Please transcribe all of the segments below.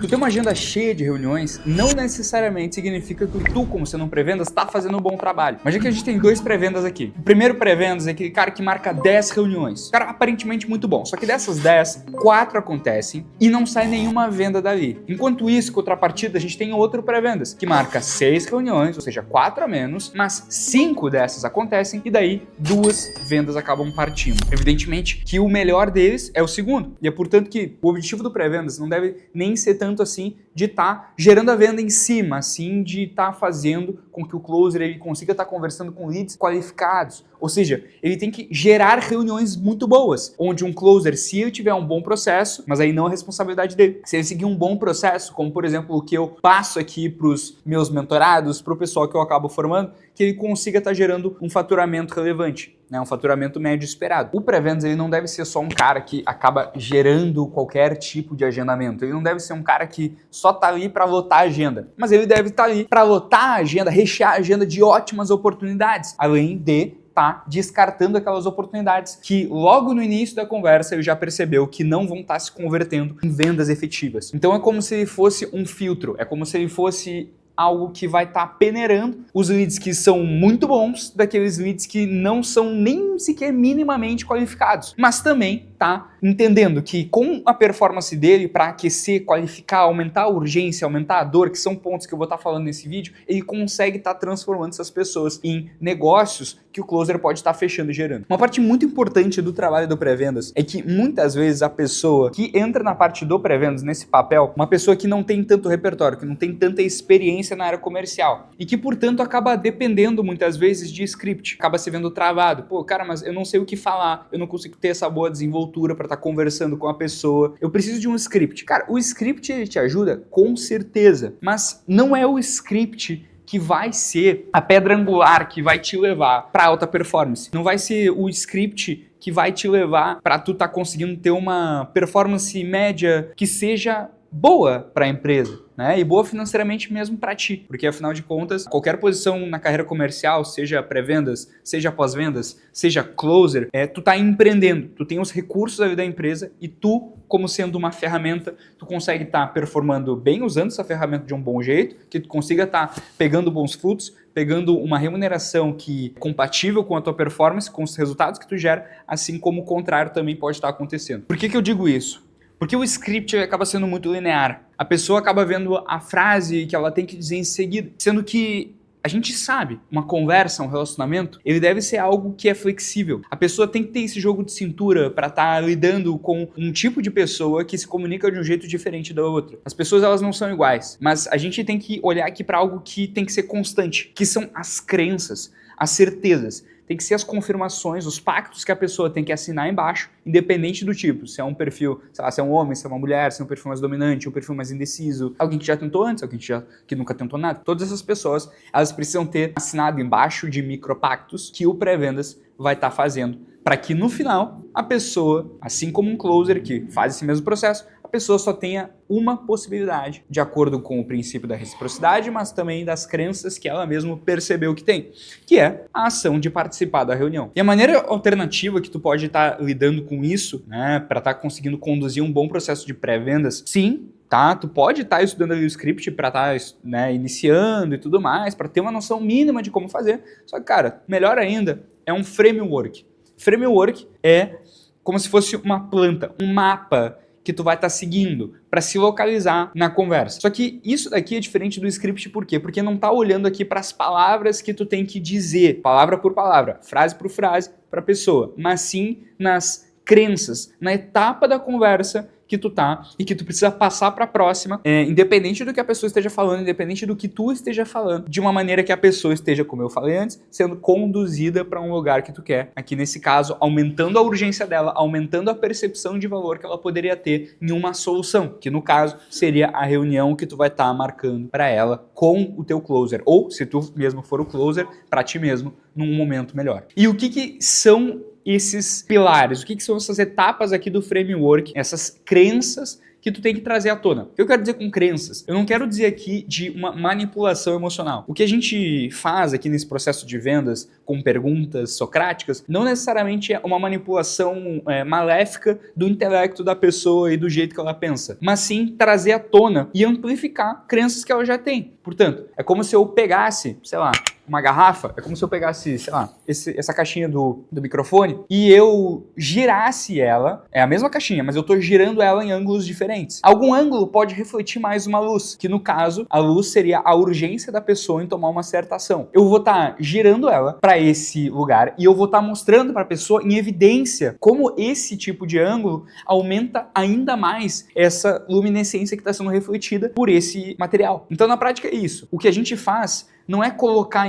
Tu ter uma agenda cheia de reuniões não necessariamente significa que tu, como sendo um pré-vendas, tá fazendo um bom trabalho. Imagina que a gente tem 2 pré-vendas aqui. O primeiro pré-vendas é aquele cara que marca 10 reuniões. O cara aparentemente muito bom. Só que dessas 10, 4 acontecem e não sai nenhuma venda dali. Enquanto isso, contrapartida, a gente tem outro pré-vendas que marca 6 reuniões, ou seja, 4 a menos, mas 5 dessas acontecem e daí 2 vendas acabam partindo. Evidentemente que o melhor deles é o segundo. E é portanto que o objetivo do pré-vendas não deve nem ser tanto assim de estar gerando a venda em cima, assim de estar fazendo com que o closer ele consiga estar conversando com leads qualificados. Ou seja, ele tem que gerar reuniões muito boas, onde um closer, se ele tiver um bom processo, mas aí não é responsabilidade dele, se ele seguir um bom processo, como por exemplo o que eu passo aqui para os meus mentorados, para o pessoal que eu acabo formando, que ele consiga estar gerando um faturamento relevante, né? Um faturamento médio esperado. O pré-vendas ele não deve ser só um cara que acaba gerando qualquer tipo de agendamento, ele não deve ser um cara que só tá ali para lotar a agenda, mas ele deve estar ali para lotar a agenda, rechear a agenda de ótimas oportunidades, além de tá descartando aquelas oportunidades que logo no início da conversa ele já percebeu que não vão estar se convertendo em vendas efetivas. Então é como se ele fosse um filtro, é como se ele fosse algo que vai estar peneirando os leads que são muito bons daqueles leads que não são nem sequer minimamente qualificados, mas também tá entendendo que com a performance dele para aquecer, qualificar, aumentar a urgência, aumentar a dor, que são pontos que eu vou estar falando nesse vídeo, ele consegue estar transformando essas pessoas em negócios que o closer pode estar fechando e gerando. Uma parte muito importante do trabalho do pré-vendas é que muitas vezes a pessoa que entra na parte do pré-vendas nesse papel, uma pessoa que não tem tanto repertório, que não tem tanta experiência na área comercial e que, portanto, acaba dependendo muitas vezes de script, acaba se vendo travado. Pô, cara, mas eu não sei o que falar, eu não consigo ter essa boa desenvoltura para estar conversando com a pessoa, eu preciso de um script. Cara, o script ele te ajuda com certeza, mas não é o script que vai ser a pedra angular que vai te levar para alta performance. Não vai ser o script que vai te levar para tu estar conseguindo ter uma performance média que seja boa para a empresa, né? E boa financeiramente mesmo para ti, porque afinal de contas, qualquer posição na carreira comercial, seja pré-vendas, seja pós-vendas, seja closer, tu tá empreendendo, tu tem os recursos ali da empresa e tu, como sendo uma ferramenta, tu consegue estar performando bem usando essa ferramenta de um bom jeito, que tu consiga estar pegando bons frutos, pegando uma remuneração que é compatível com a tua performance, com os resultados que tu gera, assim como o contrário também pode estar acontecendo. Por que eu digo isso? Porque o script acaba sendo muito linear. A pessoa acaba vendo a frase que ela tem que dizer em seguida, sendo que a gente sabe, uma conversa, um relacionamento, ele deve ser algo que é flexível. A pessoa tem que ter esse jogo de cintura para estar lidando com um tipo de pessoa que se comunica de um jeito diferente da outra. As pessoas elas não são iguais, mas a gente tem que olhar aqui para algo que tem que ser constante, que são as crenças, as certezas. Tem que ser as confirmações, os pactos que a pessoa tem que assinar embaixo, independente do tipo. Se é um perfil, sei lá, se é um homem, se é uma mulher, se é um perfil mais dominante, um perfil mais indeciso, alguém que já tentou antes, alguém que nunca tentou nada. Todas essas pessoas, elas precisam ter assinado embaixo de micropactos que o pré-vendas vai estar fazendo, para que no final a pessoa, assim como um closer que faz esse mesmo processo, a pessoa só tenha uma possibilidade, de acordo com o princípio da reciprocidade, mas também das crenças que ela mesma percebeu que tem, que é a ação de participar da reunião. E a maneira alternativa que tu pode estar lidando com isso, né, para estar conseguindo conduzir um bom processo de pré-vendas, sim, tá? Tu pode estar estudando ali o script para estar, né, iniciando e tudo mais, para ter uma noção mínima de como fazer. Só que, cara, melhor ainda, é um framework. Framework é como se fosse uma planta, um mapa que tu vai estar seguindo para se localizar na conversa. Só que isso daqui é diferente do script, por quê? Porque não tá olhando aqui para as palavras que tu tem que dizer, palavra por palavra, frase por frase para a pessoa, mas sim nas crenças, na etapa da conversa que tu tá e que tu precisa passar para a próxima, independente do que a pessoa esteja falando, independente do que tu esteja falando, de uma maneira que a pessoa esteja, como eu falei antes, sendo conduzida para um lugar que tu quer. Aqui nesse caso, aumentando a urgência dela, aumentando a percepção de valor que ela poderia ter em uma solução, que no caso seria a reunião que tu vai estar marcando para ela com o teu closer, ou se tu mesmo for o closer, para ti mesmo, num momento melhor. E o que são esses pilares? O que são essas etapas aqui do framework, essas crenças que tu tem que trazer à tona. O que eu quero dizer com crenças? Eu não quero dizer aqui de uma manipulação emocional. O que a gente faz aqui nesse processo de vendas com perguntas socráticas não necessariamente é uma manipulação maléfica do intelecto da pessoa e do jeito que ela pensa, mas sim trazer à tona e amplificar crenças que ela já tem. Portanto, é como se eu pegasse, sei lá, uma garrafa, é como se eu pegasse, sei lá, essa caixinha do microfone e eu girasse ela, é a mesma caixinha, mas eu tô girando ela em ângulos diferentes. Algum ângulo pode refletir mais uma luz, que no caso, a luz seria a urgência da pessoa em tomar uma certa ação. Eu vou estar girando ela para esse lugar e eu vou estar mostrando para a pessoa em evidência como esse tipo de ângulo aumenta ainda mais essa luminescência que está sendo refletida por esse material. Então, na prática é isso. O que a gente faz não é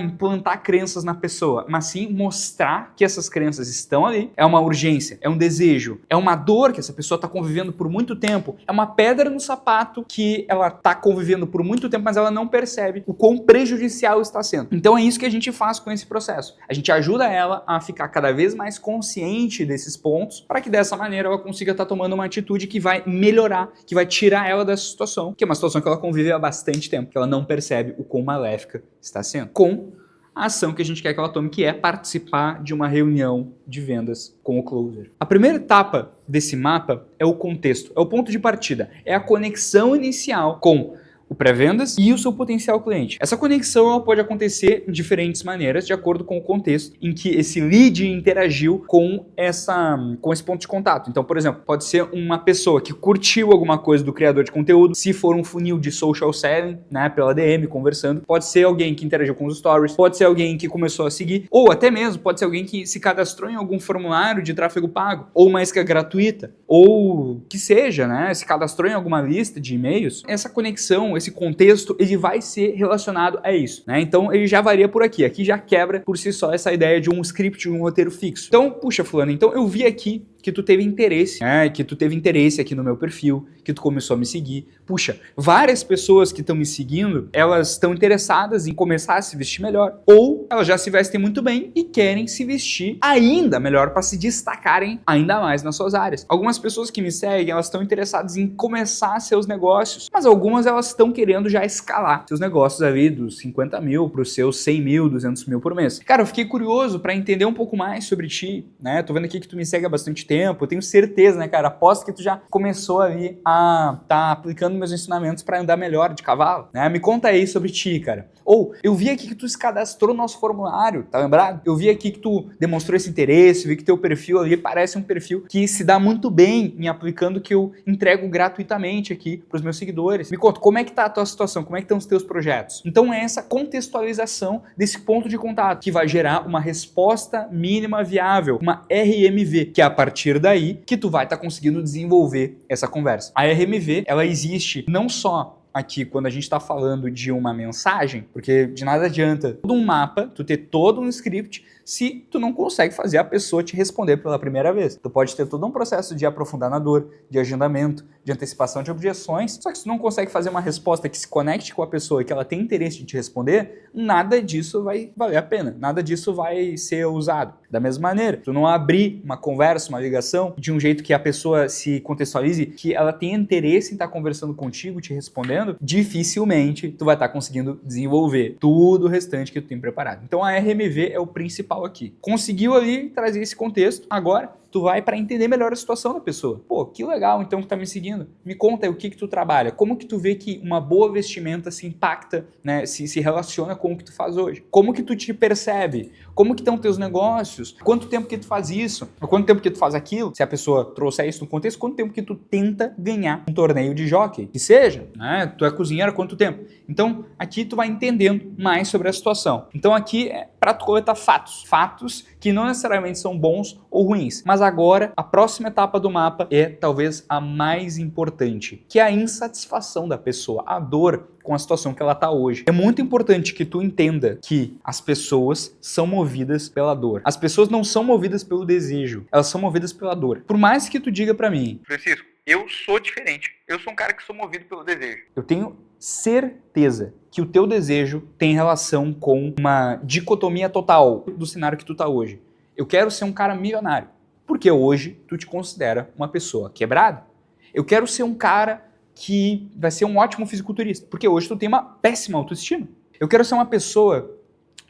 implantar crenças na pessoa, mas sim mostrar que essas crenças estão ali. É uma urgência, é um desejo, é uma dor que essa pessoa está convivendo por muito tempo, é uma pedra no sapato que ela está convivendo por muito tempo, mas ela não percebe o quão prejudicial está sendo. Então é isso que a gente faz com esse processo. A gente ajuda ela a ficar cada vez mais consciente desses pontos, para que dessa maneira ela consiga estar tomando uma atitude que vai melhorar, que vai tirar ela dessa situação, que é uma situação que ela convive há bastante tempo, que ela não percebe o quão maléfica está sendo, com a ação que a gente quer que ela tome, que é participar de uma reunião de vendas com o closer. A primeira etapa desse mapa é o contexto, é o ponto de partida, é a conexão inicial com o pré-vendas e o seu potencial cliente. Essa conexão ela pode acontecer de diferentes maneiras, de acordo com o contexto em que esse lead interagiu com esse ponto de contato. Então, por exemplo, pode ser uma pessoa que curtiu alguma coisa do criador de conteúdo, se for um funil de social selling, né, pela DM, conversando. Pode ser alguém que interagiu com os stories, pode ser alguém que começou a seguir, ou até mesmo pode ser alguém que se cadastrou em algum formulário de tráfego pago, ou uma isca gratuita, ou que seja, né, se cadastrou em alguma lista de e-mails. Essa conexão, esse contexto, ele vai ser relacionado a isso, né? Então ele já varia por aqui. Aqui já quebra por si só essa ideia de um script, de um roteiro fixo. Então, puxa, fulano, então eu vi aqui que tu teve interesse, né? Que tu teve interesse aqui no meu perfil, que tu começou a me seguir. Puxa, várias pessoas que estão me seguindo, elas estão interessadas em começar a se vestir melhor, ou elas já se vestem muito bem e querem se vestir ainda melhor para se destacarem ainda mais nas suas áreas. Algumas pessoas que me seguem, elas estão interessadas em começar seus negócios, mas algumas elas estão querendo já escalar seus negócios ali dos 50 mil para os seus 100 mil, 200 mil por mês. Cara, eu fiquei curioso para entender um pouco mais sobre ti, né? Tô vendo aqui que tu me segue há bastante tempo, eu tenho certeza, né, cara? Aposto que tu já começou ali a tá aplicando meus ensinamentos para andar melhor de cavalo, né? Me conta aí sobre ti, cara. Ou, eu vi aqui que tu se cadastrou no nosso formulário, tá lembrado? Eu vi aqui que tu demonstrou esse interesse, vi que teu perfil ali parece um perfil que se dá muito bem em aplicando que eu entrego gratuitamente aqui para os meus seguidores. Me conta, como é que tá a tua situação? Como é que estão os teus projetos? Então é essa contextualização desse ponto de contato que vai gerar uma resposta mínima viável, uma RMV, que é a partir daí que tu vai estar conseguindo desenvolver essa conversa. A RMV, ela existe não só aqui quando a gente está falando de uma mensagem, porque de nada adianta todo um mapa, tu ter todo um script, se tu não consegue fazer a pessoa te responder pela primeira vez. Tu pode ter todo um processo de aprofundar na dor, de agendamento, de antecipação de objeções, só que se tu não consegue fazer uma resposta que se conecte com a pessoa e que ela tem interesse de te responder, nada disso vai valer a pena, nada disso vai ser usado. Da mesma maneira, tu não abrir uma conversa, uma ligação, de um jeito que a pessoa se contextualize, que ela tenha interesse em estar conversando contigo, te respondendo, dificilmente tu vai estar conseguindo desenvolver tudo o restante que tu tem preparado. Então a RMV é o principal aqui. Conseguiu ali trazer esse contexto, agora tu vai para entender melhor a situação da pessoa. Pô, que legal então que tá me seguindo. Me conta aí o que tu trabalha. Como que tu vê que uma boa vestimenta se impacta, né, se relaciona com o que tu faz hoje? Como que tu te percebe? Como que estão teus negócios? Quanto tempo que tu faz isso? Ou quanto tempo que tu faz aquilo? Se a pessoa trouxer isso no contexto, quanto tempo que tu tenta ganhar um torneio de jockey? Que seja, né? Tu é cozinheiro há quanto tempo? Então, aqui tu vai entendendo mais sobre a situação. Então, aqui é para tu coletar fatos. Fatos que não necessariamente são bons ou ruins. Mas agora, a próxima etapa do mapa é talvez a mais importante, que é a insatisfação da pessoa, a dor com a situação que ela está hoje. É muito importante que tu entenda que as pessoas são movidas pela dor. As pessoas não são movidas pelo desejo, elas são movidas pela dor. Por mais que tu diga para mim, Francisco, eu sou diferente. Eu sou um cara que sou movido pelo desejo. eu tenho certeza que o teu desejo tem relação com uma dicotomia total do cenário que tu tá hoje. Eu quero ser um cara milionário, porque hoje tu te considera uma pessoa quebrada. Eu quero ser um cara que vai ser um ótimo fisiculturista, porque hoje tu tem uma péssima autoestima. Eu quero ser uma pessoa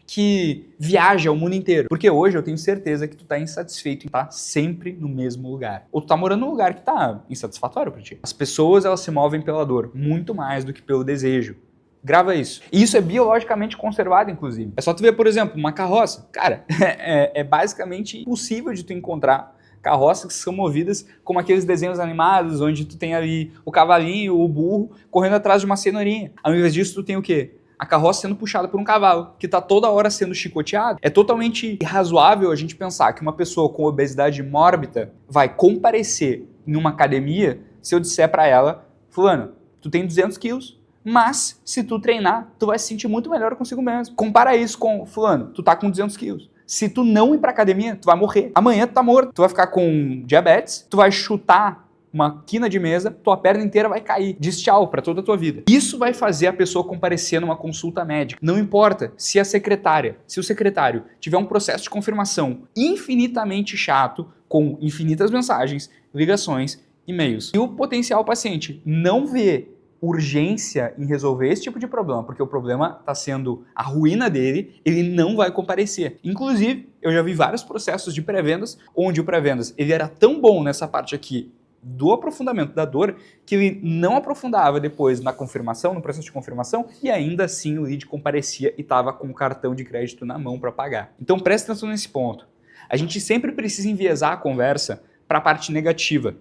que viaja o mundo inteiro, porque hoje eu tenho certeza que tu tá insatisfeito em estar sempre no mesmo lugar. Ou tu tá morando num lugar que tá insatisfatório pra ti. As pessoas, elas se movem pela dor, muito mais do que pelo desejo. Grava isso. E isso é biologicamente conservado, inclusive. É só tu ver, por exemplo, uma carroça. Cara, é basicamente impossível de tu encontrar carroças que são movidas como aqueles desenhos animados, onde tu tem ali o cavalinho, o burro, correndo atrás de uma cenourinha. Ao invés disso, tu tem o quê? A carroça sendo puxada por um cavalo, que está toda hora sendo chicoteado. É totalmente irrazoável a gente pensar que uma pessoa com obesidade mórbida vai comparecer em uma academia se eu disser para ela, fulano, tu tem 200 quilos, mas se tu treinar, tu vai se sentir muito melhor consigo mesmo. Compara isso com, fulano, tu tá com 200 quilos. Se tu não ir pra academia, tu vai morrer. Amanhã tu tá morto. Tu vai ficar com diabetes, tu vai chutar uma quina de mesa, tua perna inteira vai cair. Diz tchau pra toda a tua vida. Isso vai fazer a pessoa comparecer numa consulta médica. Não importa se a secretária, se o secretário tiver um processo de confirmação infinitamente chato, com infinitas mensagens, ligações, e-mails. E o potencial paciente não vê urgência em resolver esse tipo de problema, porque o problema está sendo a ruína dele, ele não vai comparecer. Inclusive, eu já vi vários processos de pré-vendas, onde o pré-vendas ele era tão bom nessa parte aqui do aprofundamento da dor, que ele não aprofundava depois na confirmação, no processo de confirmação, e ainda assim o lead comparecia e estava com o cartão de crédito na mão para pagar. Então presta atenção nesse ponto. A gente sempre precisa enviesar a conversa para a parte negativa.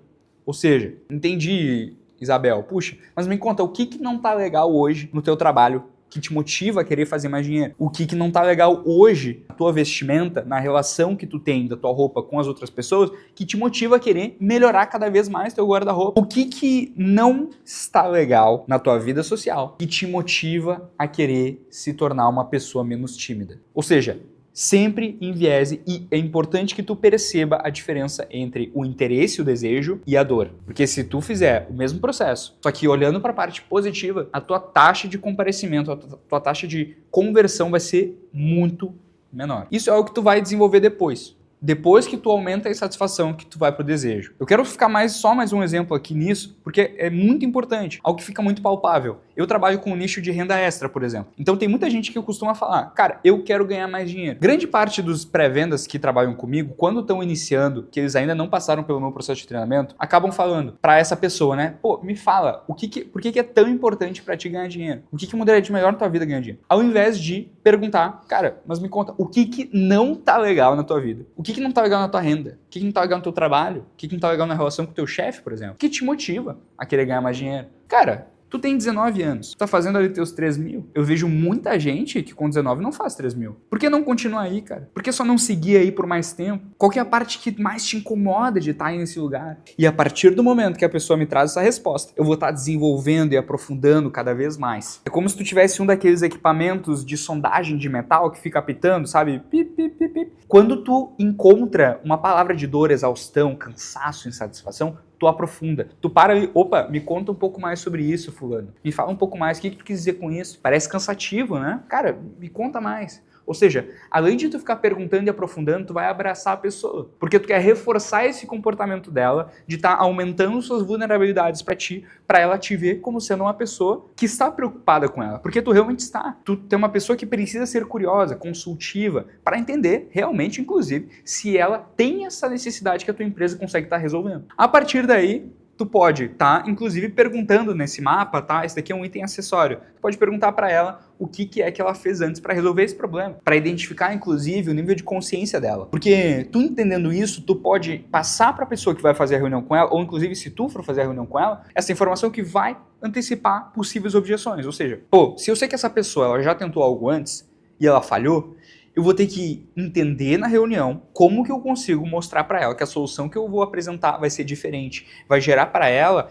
Ou seja, entendi, Isabel, puxa, mas me conta, o que não tá legal hoje no teu trabalho que te motiva a querer fazer mais dinheiro? O que não tá legal hoje na tua vestimenta, na relação que tu tem da tua roupa com as outras pessoas, que te motiva a querer melhorar cada vez mais teu guarda-roupa? O que não está legal na tua vida social que te motiva a querer se tornar uma pessoa menos tímida? Ou seja, sempre enviese, e é importante que tu perceba a diferença entre o interesse, o desejo e a dor. Porque se tu fizer o mesmo processo, só que olhando para a parte positiva, a tua taxa de comparecimento, a tua taxa de conversão vai ser muito menor. Isso é algo que tu vai desenvolver depois. Depois que tu aumenta a insatisfação, que tu vai pro desejo. Eu quero ficar só mais um exemplo aqui nisso, porque é muito importante, algo que fica muito palpável. Eu trabalho com um nicho de renda extra, por exemplo. Então tem muita gente que costuma falar, cara, eu quero ganhar mais dinheiro. Grande parte dos pré-vendas que trabalham comigo, quando estão iniciando, que eles ainda não passaram pelo meu processo de treinamento, acabam falando pra essa pessoa, né? Pô, me fala, por que é tão importante pra ti ganhar dinheiro? O que mudaria de melhor na tua vida ganhar dinheiro? Ao invés de perguntar, cara, mas me conta, o que não tá legal na tua vida? O que não tá legal na tua renda? O que não tá legal no teu trabalho? O que não tá legal na relação com o teu chefe, por exemplo? O que te motiva a querer ganhar mais dinheiro? Cara, tu tem 19 anos, tu tá fazendo ali teus 3 mil. Eu vejo muita gente que com 19 não faz 3 mil. Por que não continuar aí, cara? Por que só não seguir aí por mais tempo? Qual que é a parte que mais te incomoda de estar aí nesse lugar? E a partir do momento que a pessoa me traz essa resposta, eu vou estar desenvolvendo e aprofundando cada vez mais. É como se tu tivesse um daqueles equipamentos de sondagem de metal que fica apitando, sabe? Pip, pip, pip, pip. Quando tu encontra uma palavra de dor, exaustão, cansaço, insatisfação, tu aprofunda. Tu para e, opa, me conta um pouco mais sobre isso, fulano. Me fala um pouco mais, o que tu quis dizer com isso? Parece cansativo, né? Cara, me conta mais. Ou seja, além de tu ficar perguntando e aprofundando, tu vai abraçar a pessoa. Porque tu quer reforçar esse comportamento dela, de estar aumentando suas vulnerabilidades pra ti, pra ela te ver como sendo uma pessoa que está preocupada com ela. Porque tu realmente está. Tu tem uma pessoa que precisa ser curiosa, consultiva, para entender realmente, inclusive, se ela tem essa necessidade que a tua empresa consegue estar resolvendo. A partir daí, tu pode estar, inclusive, perguntando nesse mapa, tá? Esse daqui é um item acessório. Tu pode perguntar para ela o que é que ela fez antes para resolver esse problema, para identificar, inclusive, o nível de consciência dela. Porque tu entendendo isso, tu pode passar para a pessoa que vai fazer a reunião com ela, ou inclusive se tu for fazer a reunião com ela, essa informação que vai antecipar possíveis objeções. Ou seja, pô, se eu sei que essa pessoa ela já tentou algo antes e ela falhou, eu vou ter que entender na reunião como que eu consigo mostrar para ela que a solução que eu vou apresentar vai ser diferente, vai gerar para ela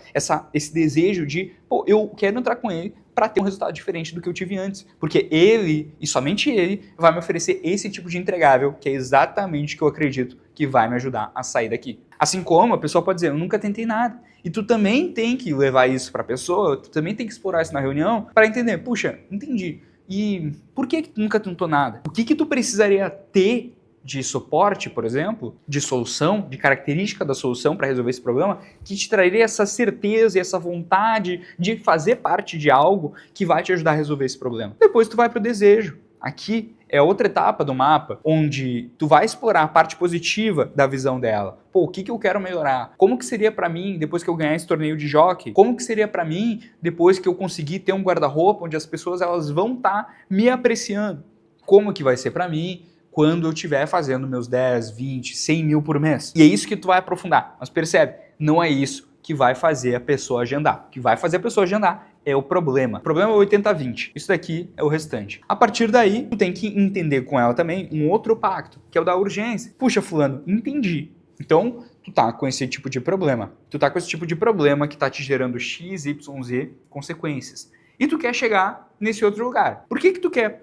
esse desejo de, pô, eu quero entrar com ele para ter um resultado diferente do que eu tive antes, porque ele, e somente ele, vai me oferecer esse tipo de entregável, que é exatamente o que eu acredito que vai me ajudar a sair daqui. Assim como a pessoa pode dizer, eu nunca tentei nada, e tu também tem que levar isso para a pessoa, tu também tem que explorar isso na reunião para entender, puxa, entendi. E por que tu nunca tentou nada? O que tu precisaria ter de suporte, por exemplo, de solução, de característica da solução para resolver esse problema, que te traria essa certeza e essa vontade de fazer parte de algo que vai te ajudar a resolver esse problema. Depois tu vai para o desejo. Aqui é outra etapa do mapa, onde tu vai explorar a parte positiva da visão dela. Pô, o que eu quero melhorar? Como que seria para mim depois que eu ganhar esse torneio de jockey? Como que seria para mim depois que eu conseguir ter um guarda-roupa onde as pessoas elas vão estar me apreciando? Como que vai ser para mim quando eu estiver fazendo meus 10, 20, 100 mil por mês? E é isso que tu vai aprofundar. Mas percebe, não é isso que vai fazer a pessoa agendar. O que vai fazer a pessoa agendar é o problema. O problema é 80-20. Isso daqui é o restante. A partir daí, tu tem que entender com ela também um outro pacto, que é o da urgência. Puxa, fulano, entendi. Então, tu tá com esse tipo de problema. Tu tá com esse tipo de problema que tá te gerando X, Y, Z consequências. E tu quer chegar nesse outro lugar. Por que tu quer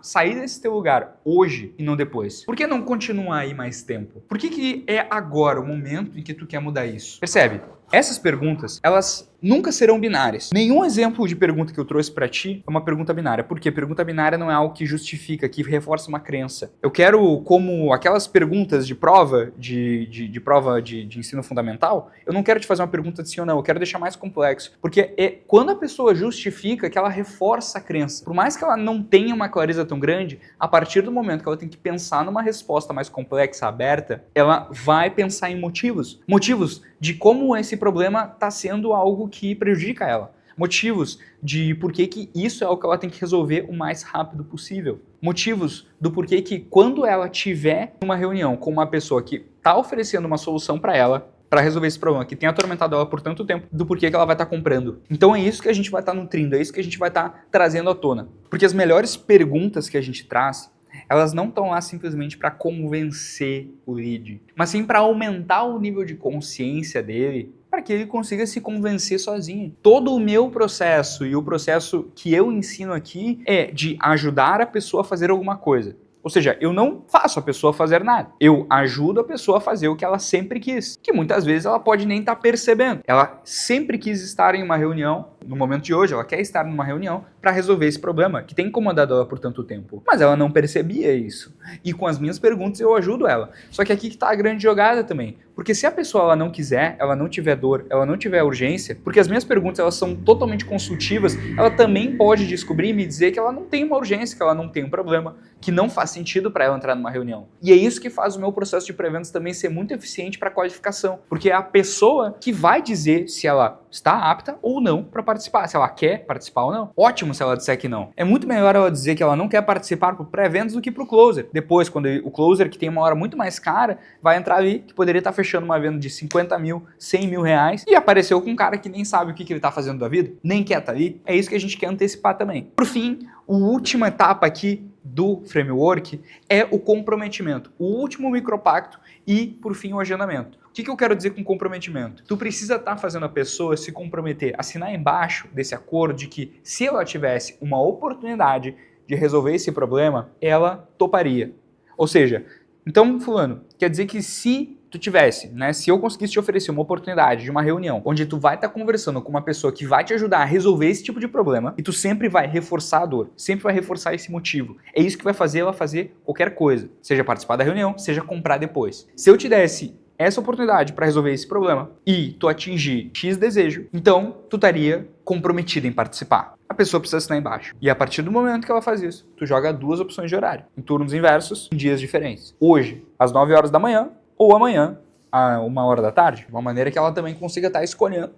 sair desse teu lugar hoje e não depois? Por que não continuar aí mais tempo? Por que é agora o momento em que tu quer mudar isso? Percebe? Essas perguntas, elas nunca serão binárias. Nenhum exemplo de pergunta que eu trouxe pra ti é uma pergunta binária. Por quê? Pergunta binária não é algo que justifica, que reforça uma crença. Eu quero, como aquelas perguntas de prova, de prova de ensino fundamental, eu não quero te fazer uma pergunta de sim ou não, eu quero deixar mais complexo. Porque é quando a pessoa justifica que ela reforça a crença. Por mais que ela não tenha uma clareza tão grande, a partir do momento que ela tem que pensar numa resposta mais complexa, aberta, ela vai pensar em motivos. Motivos de como esse problema está sendo algo que prejudica ela. Motivos de por que isso é o que ela tem que resolver o mais rápido possível. Motivos do porquê que quando ela tiver uma reunião com uma pessoa que está oferecendo uma solução para ela, para resolver esse problema, que tem atormentado ela por tanto tempo, do porquê que ela vai estar comprando. Então é isso que a gente vai estar nutrindo, é isso que a gente vai estar trazendo à tona. Porque as melhores perguntas que a gente traz, elas não estão lá simplesmente para convencer o lead, mas sim para aumentar o nível de consciência dele, para que ele consiga se convencer sozinho. Todo o meu processo e o processo que eu ensino aqui é de ajudar a pessoa a fazer alguma coisa. Ou seja, eu não faço a pessoa fazer nada. Eu ajudo a pessoa a fazer o que ela sempre quis. Que muitas vezes ela pode nem estar percebendo. Ela sempre quis estar em uma reunião, no momento de hoje, ela quer estar numa reunião para resolver esse problema que tem incomodado ela por tanto tempo. Mas ela não percebia isso. E com as minhas perguntas eu ajudo ela. Só que aqui que está a grande jogada também. Porque se a pessoa ela não quiser, ela não tiver dor, ela não tiver urgência, porque as minhas perguntas elas são totalmente consultivas, ela também pode descobrir e me dizer que ela não tem uma urgência, que ela não tem um problema, que não faz sentido para ela entrar numa reunião. E é isso que faz o meu processo de pré-vendas também ser muito eficiente para a qualificação, porque é a pessoa que vai dizer se ela está apta ou não para participar, se ela quer participar ou não. Ótimo se ela disser que não. É muito melhor ela dizer que ela não quer participar para o pré-vendas do que para o closer. Depois, quando o closer, que tem uma hora muito mais cara, vai entrar ali, que poderia estar fechando uma venda de 50 mil, 100 mil reais, e apareceu com um cara que nem sabe o que ele está fazendo da vida, nem quer estar ali. É isso que a gente quer antecipar também. Por fim, a última etapa aqui do framework é o comprometimento, o último micropacto e, por fim, o agendamento. O que eu quero dizer com comprometimento? Tu precisa estar fazendo a pessoa se comprometer, assinar embaixo desse acordo de que se ela tivesse uma oportunidade de resolver esse problema, ela toparia. Ou seja, então, fulano, quer dizer que se tu tivesse, né, se eu conseguisse te oferecer uma oportunidade de uma reunião onde tu vai estar conversando com uma pessoa que vai te ajudar a resolver esse tipo de problema e tu sempre vai reforçar a dor, sempre vai reforçar esse motivo. É isso que vai fazer ela fazer qualquer coisa, seja participar da reunião, seja comprar depois. Se eu te desse essa oportunidade para resolver esse problema e tu atingir X desejo, então tu estaria comprometido em participar. A pessoa precisa assinar embaixo. E a partir do momento que ela faz isso, tu joga duas opções de horário, em turnos inversos, em dias diferentes. Hoje, às 9 horas da manhã, ou amanhã, a 1 hora da tarde, de uma maneira que ela também consiga estar escolhendo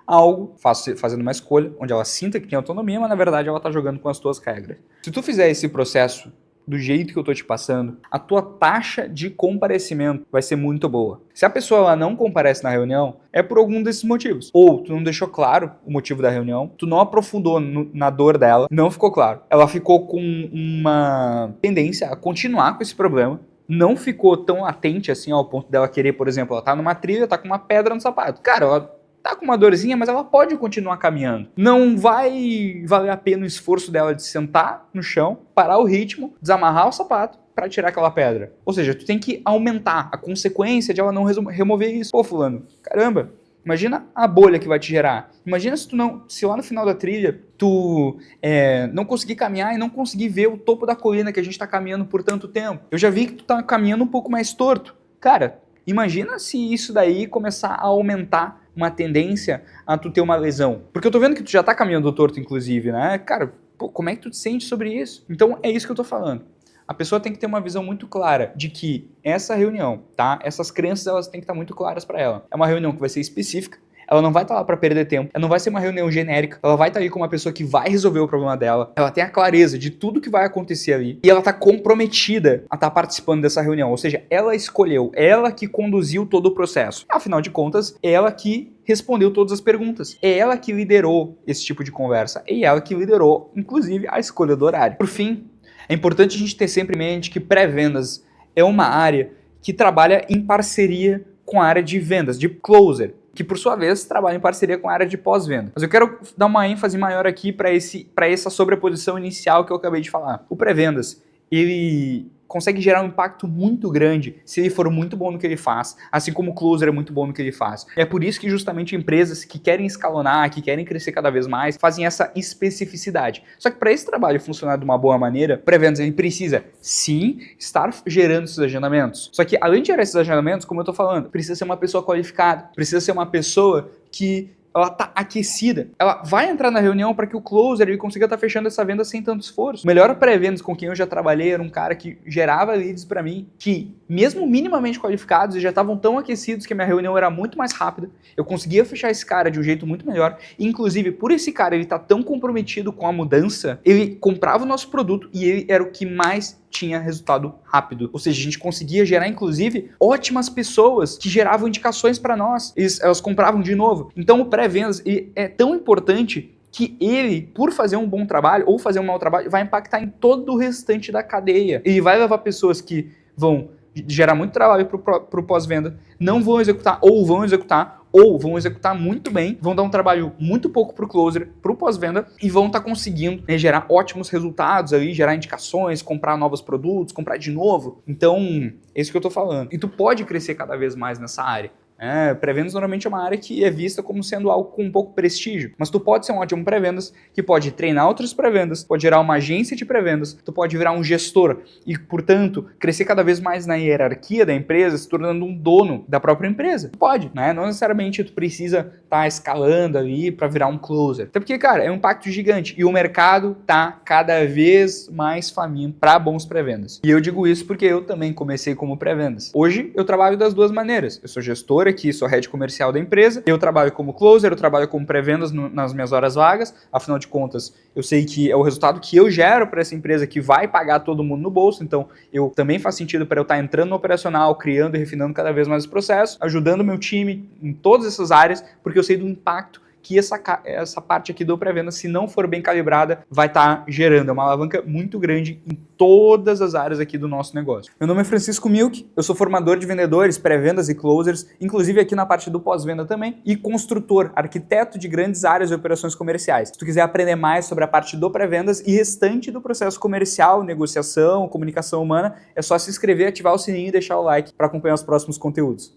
algo, fazendo uma escolha, onde ela sinta que tem autonomia, mas na verdade ela está jogando com as tuas regras. Se tu fizer esse processo do jeito que eu tô te passando, a tua taxa de comparecimento vai ser muito boa. Se a pessoa ela não comparece na reunião, é por algum desses motivos. Ou tu não deixou claro o motivo da reunião, tu não aprofundou na dor dela, não ficou claro. Ela ficou com uma tendência a continuar com esse problema, não ficou tão latente assim ao ponto dela querer, por exemplo, ela tá numa trilha, tá com uma pedra no sapato. Cara, ela tá com uma dorzinha, mas ela pode continuar caminhando. Não vai valer a pena o esforço dela de sentar no chão, parar o ritmo, desamarrar o sapato para tirar aquela pedra. Ou seja, tu tem que aumentar a consequência de ela não remover isso. Pô, fulano, caramba, Imagina a bolha que vai te gerar. Imagina se lá no final da trilha tu não conseguir caminhar e não conseguir ver o topo da colina que a gente tá caminhando por tanto tempo. Eu já vi que tu tá caminhando um pouco mais torto. Cara, imagina se isso daí começar a aumentar uma tendência a tu ter uma lesão. Porque eu tô vendo que tu já tá caminhando torto, inclusive, né? Cara, pô, como é que tu te sente sobre isso? Então é isso que eu tô falando. A pessoa tem que ter uma visão muito clara de que essa reunião, tá? Essas crenças, elas têm que estar muito claras para ela. É uma reunião que vai ser específica. Ela não vai estar lá para perder tempo. Ela não vai ser uma reunião genérica. Ela vai estar ali com uma pessoa que vai resolver o problema dela. Ela tem a clareza de tudo que vai acontecer ali. E ela está comprometida a estar participando dessa reunião. Ou seja, ela escolheu, ela que conduziu todo o processo. Afinal de contas, ela que respondeu todas as perguntas. É ela que liderou esse tipo de conversa. E ela que liderou, inclusive, a escolha do horário. Por fim, é importante a gente ter sempre em mente que pré-vendas é uma área que trabalha em parceria com a área de vendas, de closer, que por sua vez trabalha em parceria com a área de pós-venda. Mas eu quero dar uma ênfase maior aqui para essa sobreposição inicial que eu acabei de falar. O pré-vendas, ele consegue gerar um impacto muito grande se ele for muito bom no que ele faz, assim como o closer é muito bom no que ele faz. É por isso que justamente empresas que querem escalonar, que querem crescer cada vez mais, fazem essa especificidade. Só que para esse trabalho funcionar de uma boa maneira, o pré-vendas ele precisa sim estar gerando esses agendamentos. Só que além de gerar esses agendamentos, como eu tô falando, precisa ser uma pessoa qualificada, precisa ser uma pessoa que ela tá aquecida. Ela vai entrar na reunião para que o closer ele consiga estar fechando essa venda sem tanto esforço. O melhor pré-vendas com quem eu já trabalhei era um cara que gerava leads para mim, que mesmo minimamente qualificados, eles já estavam tão aquecidos que a minha reunião era muito mais rápida. Eu conseguia fechar esse cara de um jeito muito melhor. E, inclusive, por esse cara ele tá tão comprometido com a mudança, ele comprava o nosso produto e ele era o que mais tinha resultado rápido. Ou seja, a gente conseguia gerar, inclusive, ótimas pessoas que geravam indicações para nós. Elas compravam de novo. Então, o pré-vendas é tão importante que ele, por fazer um bom trabalho ou fazer um mau trabalho, vai impactar em todo o restante da cadeia. Ele vai levar pessoas que vão gerar muito trabalho para o pós-venda, não vão executar ou vão executar muito bem, vão dar um trabalho muito pouco para o closer, para o pós-venda e vão estar conseguindo gerar ótimos resultados aí, gerar indicações, comprar novos produtos, comprar de novo. Então, é isso que eu estou falando. E tu pode crescer cada vez mais nessa área. Pré-vendas normalmente é uma área que é vista como sendo algo com um pouco prestígio, mas tu pode ser um ótimo pré-vendas que pode treinar outros pré-vendas, pode gerar uma agência de pré-vendas, tu pode virar um gestor e, portanto, crescer cada vez mais na hierarquia da empresa, se tornando um dono da própria empresa. Tu pode, né? Não necessariamente tu precisa estar escalando ali para virar um closer. Até porque, cara, é um impacto gigante e o mercado tá cada vez mais faminto para bons pré-vendas. E eu digo isso porque eu também comecei como pré-vendas. Hoje eu trabalho das duas maneiras. Eu sou gestor aqui, sou head comercial da empresa, eu trabalho como closer, eu trabalho como pré-vendas nas minhas horas vagas, afinal de contas, eu sei que é o resultado que eu gero para essa empresa que vai pagar todo mundo no bolso, então eu também faz sentido para eu estar entrando no operacional, criando e refinando cada vez mais o processo, ajudando o meu time em todas essas áreas, porque eu sei do impacto que essa parte aqui do pré-venda, se não for bem calibrada, vai estar gerando uma alavanca muito grande em todas as áreas aqui do nosso negócio. Meu nome é Francisco Milk, eu sou formador de vendedores, pré-vendas e closers, inclusive aqui na parte do pós-venda também, e construtor, arquiteto de grandes áreas de operações comerciais. Se tu quiser aprender mais sobre a parte do pré-vendas e restante do processo comercial, negociação, comunicação humana, é só se inscrever, ativar o sininho e deixar o like para acompanhar os próximos conteúdos.